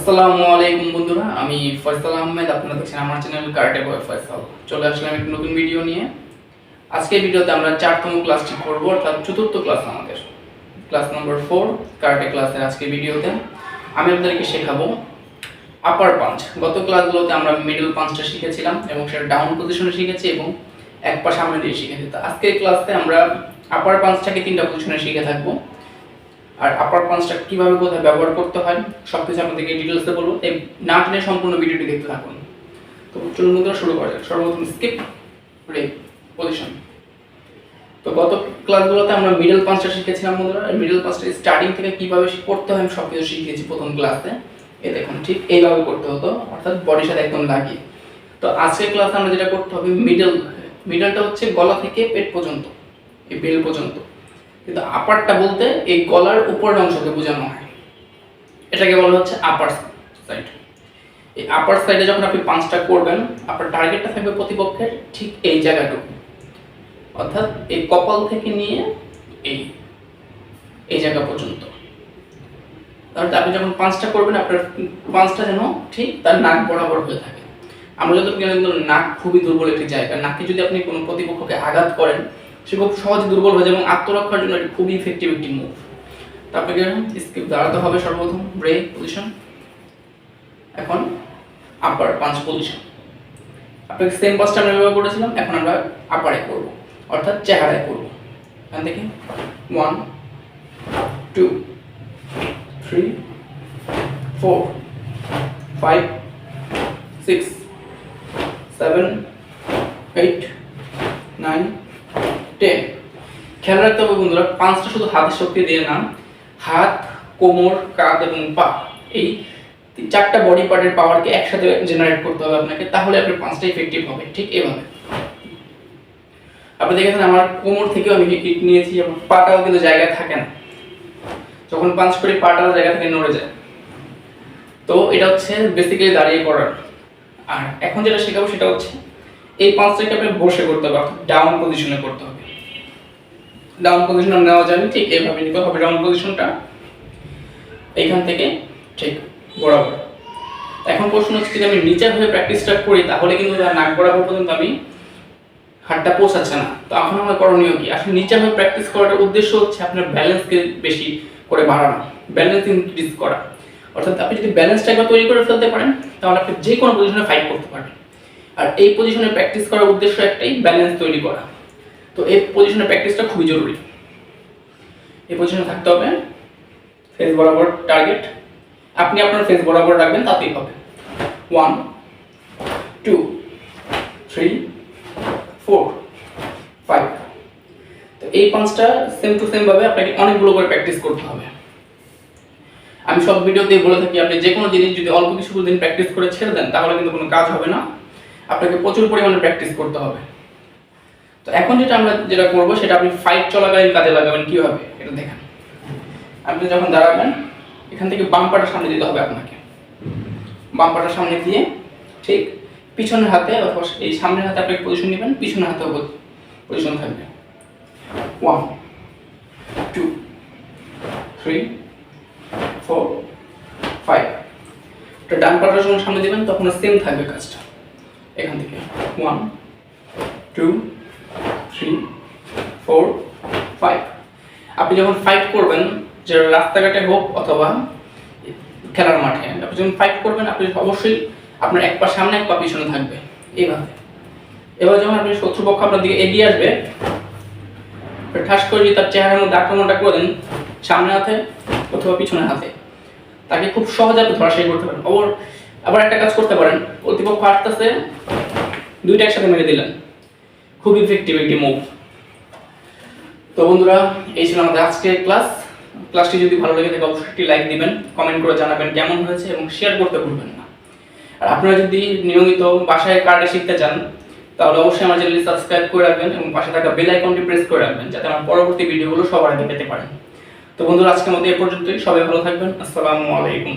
আসসালামু আলাইকুম বন্ধুরা, আমি ফয়সাল আহমেদ। আপনারা দেখছেন আমার চ্যানেল কারাটে বয় ফয়সাল। চলে আসলাম একটা নতুন ভিডিও নিয়ে। আজকের ভিডিওতে আমরা 4তম ক্লাসটি করব, অর্থাৎ চতুর্থ ক্লাস আমাদের ক্লাস নম্বর 4 কারাটে ক্লাসের আজকের ভিডিওতে আমি আপনাদেরকে শেখাবো আপার পাঞ্চ। গত ক্লাসগুলোতে আমরা মিডল পাঞ্চটা শিখেছিলাম এবং সেটা ডাউন পজিশনে শিখেছি এবং এক পা সামনে দিয়ে শিখেছি। তো আজকের ক্লাসে আমরা আপার পাঞ্চটাকে 3টা পজিশনে শিখে থাকবো। আর আপার পাঞ্চটা কিভাবে কোথায় ব্যবহার করতে হয় সবকিছু আপনাদেরকে ডিটেলসে বলবো। এই না টেনে সম্পূর্ণ ভিডিওটি দেখতে থাকুন। তো চলুন বন্ধুরা শুরু করা যাক। সর্বপ্রথম স্কিপ ব্রেক পজিশন। তো গত ক্লাসগুলোতে আমরা মিডল পাঞ্চটা শিখেছিলাম বন্ধুরা। মিডল পাঞ্চটা স্টার্টিং থেকে কিভাবে করতে হয় আমি সবকিছু শিখিয়েছি প্রথম ক্লাসে। এই দেখুন ঠিক এইভাবে করতে হতো, অর্থাৎ বডির সাথে একদম লাগিয়ে। তো আজকের ক্লাসে আমরা যেটা করতে হবে, মিডলটা হচ্ছে গলা থেকে পেট পর্যন্ত, এই বেল পর্যন্ত। কিন্তু আপারটা বলতে এই গলার উপরের অংশকে বোঝানো হয়, এটাকে বলা হচ্ছে আপার সাইড। এই আপার সাইডে যখন আপনি পাঞ্চটা করবেন, আপনার টার্গেটটা থাকবে প্রতিপক্ষের ঠিক এই জায়গাটুকু, অর্থাৎ এই কপাল থেকে নিয়ে এই জায়গা পর্যন্ত। তাহলে আপনি যখন পাঞ্চটা করবেন, আপনার পাঞ্চটা যেন ঠিক তার নাক বরাবর হয়ে থাকে। আমরা যতটুকু জানি নাক খুবই দুর্বল একটি জায়গা। নাকে যদি আপনি কোনো প্রতিপক্ষকে আঘাত করেন, সে খুব সহজে দুর্বল হয়ে যায় এবং আত্মরক্ষার জন্য এটি খুবই ইফেক্টিভ একটি মুভ। তো আপনাকে স্কিপ দাঁড়াতে হবে সর্বপ্রথম ব্রেক পজিশন। এখন আপার পাঞ্চ পজিশন। আপনাকে সেম পাঁচটা আমরা ব্যবহার করেছিলাম, এখন আমরা আপারে করব, অর্থাৎ চেহারায় করব। এখান থেকে 1 2 3 4 5 6 7 8 9 10। খেয়াল রাখতে হবে বন্ধুরা, পাঁচটা শুধু হাতের শক্তি দিয়ে না, হাত, কোমর, কাঁধ এবং পা, এই 4টা বডি পার্টের পাওয়ারকে একসাথে জেনারেট করতে হবে আপনাকে, তাহলে আপনার পাঁচটা ইফেক্টিভ হবে। ঠিক এইভাবে আপনি দেখেছেন আমার কোমর থেকেও আমি হিট নিয়েছি এবং পাটাও কিন্তু জায়গায় থাকে না, যখন পাঞ্চ করি পাটাও জায়গা থেকে নড়ে যায়। তো এটা হচ্ছে বেসিক্যালি দাঁড়িয়ে করার। আর এখন যেটা শেখাবো সেটা হচ্ছে এই পাঁচটাকে আপনি বসে করতে হবে, অর্থাৎ ডাউন পজিশনে করতে হবে। ডাউন পজিশন নেওয়া যাবে, ঠিক এইভাবে নিতে হবে ডাউন পজিশনটা, এইখান থেকে ঠিক বরাবর। এখন প্রশ্ন হচ্ছে যদি আমি নিচে হয়ে প্র্যাকটিসটা করি, তাহলে কিন্তু নাক বরাবর পর্যন্ত আমি হাতটা পৌঁছাচ্ছে না। তো এখন আমার করণীয় কি? আসলে নিচে হয়ে প্র্যাকটিস করার উদ্দেশ্য হচ্ছে আপনার ব্যালেন্সকে বেশি করে বাড়ানো, ব্যালেন্স ইনক্রিজ করা। অর্থাৎ আপনি যদি ব্যালেন্সটা একবার তৈরি করে ফেলতে পারেন, তাহলে আপনি যে কোনো পজিশনে ফাইট করতে পারবেন। আর এই পজিশনে প্র্যাকটিস করার উদ্দেশ্য একটাই, ব্যালেন্স তৈরি করা। তো এই পজিশনে প্র্যাকটিসটা খুবই জরুরি। এই পজিশনে থাকতে হবে, ফেস বরাবর টার্গেট, আপনি আপনার ফেস বরাবর রাখবেন, তাতেই হবে। 1 2 3 4 5। তো এই পাঁচটা সেম টু সেম ভাবে আপনাকে অনেকগুলো করে প্র্যাকটিস করতে হবে। আমি সব ভিডিওতেই বলে থাকি, আপনি যে কোনো জিনিস যদি অল্প কিছু দিন প্র্যাকটিস করে ছেড়ে দেন, তাহলে কিন্তু কোনো কাজ হবে না। আপনাকে প্রচুর পরিমাণে প্র্যাকটিস করতে হবে। তো এখন আমরা যেটা করব, সেটা আপনি ফাইট চলাকালীন কাজে লাগাবেন। কিভাবে এটা দেখেন। আপনি যখন দাঁড়াবেন, এখান থেকে বাম পাটা সামনে দিতে হবে আপনাকে। বাম পাটা সামনে দিয়ে ঠিক পিছনের হাতে অথবা এই সামনের হাতে আপনি পজিশন নেবেন, পিছনের হাতে পজিশন থাকবে। 1 2 3 4 5। তো ডান পাটা যখন সামনে দিবেন, তখন সেম থাকবে কাজটা। এখান থেকে 1 2 3 4 5। আপনি যখন ফাইট করবেন, যে রাস্তাঘাটে হোক অথবা খেলার মাঠে, আপনি যখন ফাইট করবেন, আপনি অবশ্যই আপনার এক পা সামনে এক পা পিছনে থাকবে এইভাবে। এবার যখন আপনি শত্রুপক্ষ আপনার দিকে এগিয়ে আসবে, ঠাস করে যদি তার চেহারার মধ্যে আক্রমণটা করে দেন সামনে হাতে অথবা পিছনের হাতে, তাকে খুব সহজে আপনি ধরাশায়ী করতে পারেন। আবার একটা কাজ করতে পারেন, প্রতিপক্ষ আসতেছে, দুইটা একসাথে মেরে দিলেন, খুব ইফেক্টিভ একটি মুভ। তো বন্ধুরা, এই ছিল আমাদের আজকের ক্লাসটি যদি ভালো লেগে থাকে অবশ্যই একটি লাইক দিবেন, কমেন্ট করে জানাবেন কেমন হয়েছে এবং শেয়ার করতে ভুলবেন না। আর আপনারা যদি নিয়মিত বাসায় কারাটে শিখতে চান, তাহলে অবশ্যই আমার চ্যানেলটি সাবস্ক্রাইব করে রাখবেন এবং পাশে থাকা বেল আইকনটি প্রেস করে রাখবেন, যাতে আমার পরবর্তী ভিডিওগুলো সবার আগে পেতে পারেন। তো বন্ধুরা, আজকের মতো এ পর্যন্তই। সবাই ভালো থাকবেন। আসসালামু আলাইকুম।